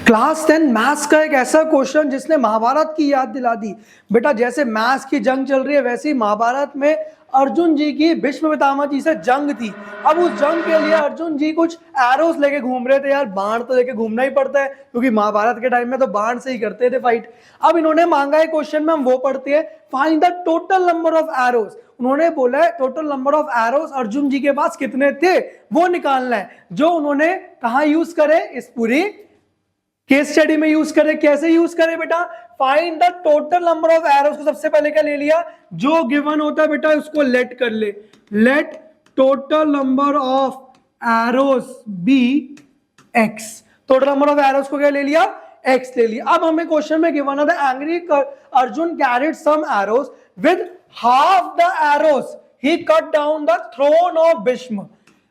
Class 10 maths का एक ऐसा क्वेश्चन जिसने महाभारत की याद दिला दी। बेटा जैसे मैथ्स की जंग चल रही है वैसे ही महाभारत में अर्जुन जी की भीष्म पितामह जी से जंग थी। अब उस जंग के लिए अर्जुन जी कुछ एरोस लेके घूम रहे थे। यार बाण तो लेके घूमना ही पड़ता है क्योंकि महाभारत के टाइम में तो बाण से ही करते थे फाइट। अब इन्होंने मांगा है क्वेश्चन में, हम वो पढ़ते हैं, find the total number of arrows. उन्होंने बोला है total number of arrows Arjun ji के पास कितने थे वो निकालना है, जो उन्होंने कहां यूज करे, इस पूरी केस स्टडी में यूज करें। कैसे यूज करें बेटा, find the total number of arrows को सबसे पहले क्या ले लिया, जो गिवन होता है बेटा उसको लेट कर ले। Let total number of arrows be X. Total number of arrows को क्या ले लिया, एक्स ले लिया। अब हमें क्वेश्चन में गिवन है the angry Arjun carried some arrows with half the arrows he cut down the throne of Bhishma.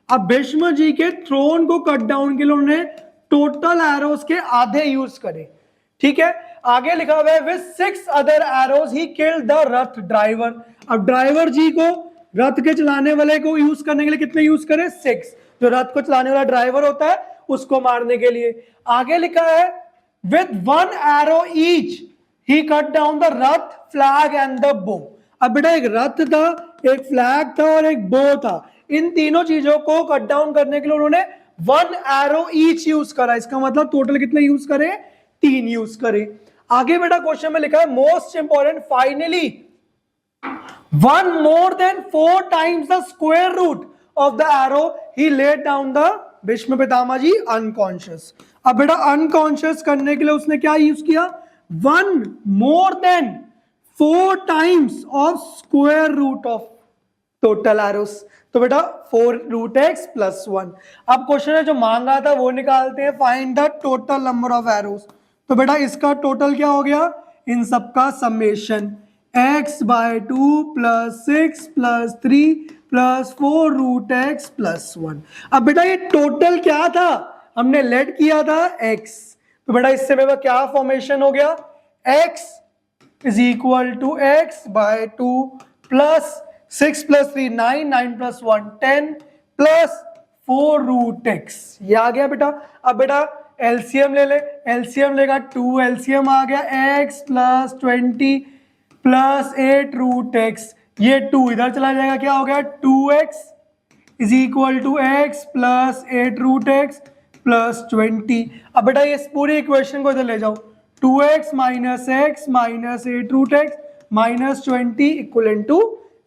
अब भीष्म जी के थ्रोन को कट डाउन के लिए उन्होंने टोटल एरोस के आधे यूज करे। ठीक है, आगे लिखा हुआ है with 6 other arrows he killed the Rath driver. अब ड्राइवर जी को, रथ के चलाने वाले को यूज करने के लिए कितने यूज करे, 6। जो रथ को चलाने वाला ड्राइवर होता है उसको मारने के लिए। आगे लिखा है with 1 arrow each he cut down the Rath flag and the बो। अब बेटा एक रथ था, एक फ्लैग था और एक बो था। इन तीनों चीजों को कट डाउन करने के लिए उन्होंने 1 एरो ईच यूज करा। इसका मतलब टोटल कितने यूज करे, 3 यूज करे। आगे बेटा क्वेश्चन में लिखा है most important, finally 1 more than 4 times the square root of the arrow he laid down the Bhishma Pitamah ji unconscious. अब बेटा अनकॉन्शियस करने के लिए उसने क्या यूज किया, 1 more than 4 times of square root of total arrows. तो बेटा 4 रूट एक्स प्लस 1। अब क्वेश्चन है जो मांगा था वो निकालते हैं, find the total number of arrows. तो बेटा इसका टोटल क्या हो गया, इन सबका summation x/2 plus 6 plus 3 plus 4 root X plus 1। अब बेटा ये टोटल क्या था, हमने लेट किया था x। तो बेटा इससे मेरा क्या फॉर्मेशन हो गया, x is equal to x/2 plus 6 plus 3 9, 9 plus 1 10 plus 4 root X. ये आ गया बेटा। अब बेटा एलसीएम ले ले, एलसीएम लेगा 2, एलसीएम आ गया x plus 20 plus 8 root X. ये 2 इधर चला जाएगा, क्या हो गया 2x is equal to x plus 8 root X plus 20। अब बेटा ये पूरी इक्वेशन को इधर ले जाओ, 2x minus X minus 8 root X minus 20 equal to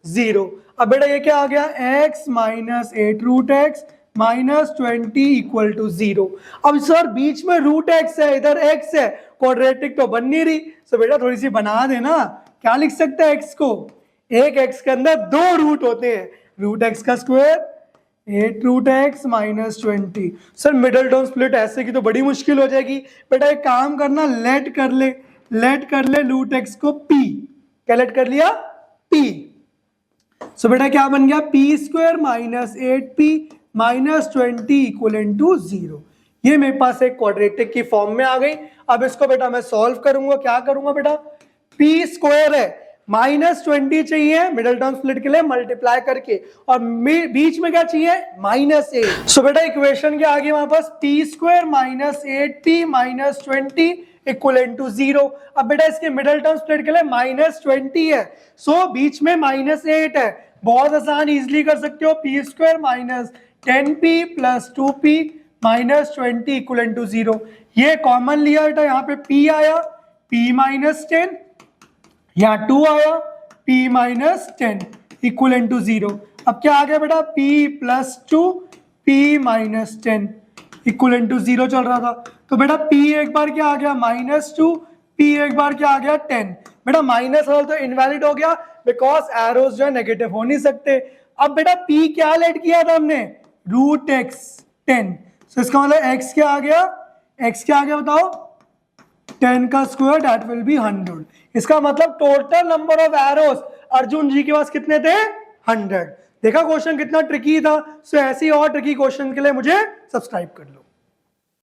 0। अब बेटा ये क्या आ गया, x minus 8 root X minus 20 equal to 0। अब सर बीच में रूट एक्स है, इधर x है, क्वाड्रेटिक तो बन नहीं रही। तो बेटा थोड़ी सी बना देना, क्या लिख सकते हैं x को, एक x के अंदर 2 रूट होते हैं, रूट x का square 8 root X minus 20। Sir middle term split ऐसे की तो बड़ी मुश्किल हो जाएगी। बेटा एक काम करना, लेट कर ले रूट एक्स को p। क्या लेट कर लिया, p। सो बेटा क्या बन गया, p square minus 8p minus 20 equal to 0। ये मेरे पास एक क्वाड्रेटिक की फॉर्म में आ गई। अब इसको बेटा मैं सॉल्व करूंगा, क्या करूंगा बेटा, p स्क्वायर है, माइनस 20 चाहिए मिडिल टर्म स्प्लिट के लिए मल्टीप्लाई करके, और बीच में क्या चाहिए, माइनस 8। सो बेटा इक्वेशन के आगे हमारे पास p square minus 8p minus 20 equal to 0। अब बेटा इसके मिडिल टर्म स्प्लिट के लिए माइनस 20 है, सो बीच में माइनस 8 है। बहुत आसान, इजिली कर सकते हो, p square minus 10p plus 2p minus 20 equal to 0। ये कॉमन लिया बेटा, यहाँ पे p आया, p माइनस 10, यहाँ 2 आया, p माइनस 10 इक्वल टू 0। अब क्या आ गया बेटा, p plus 2 p minus 10 equal to 0 चल रहा था। तो बेटा p एक बार क्या आ गया, माइनस 2, p एक बार क्या आ गया 10। बेटा माइनस वाला तो इनवैलिड हो गया बिकॉज एरोस जो है नेगेटिव हो नहीं सकते। अब बेटा p क्या लेट किया था हमने, रूट एक्स 10। तो इसका मतलब x क्या आ गया, x क्या आ गया बताओ, 10 का स्क्वायर दैट विल बी 100। इसका मतलब total number of arrows Arjun ji के पास कितने थे, 100। देखा क्वेश्चन कितना ट्रिकी था। सो ऐसी और ट्रिकी क्वेश्चन के लिए मुझे सब्सक्राइब कर लो।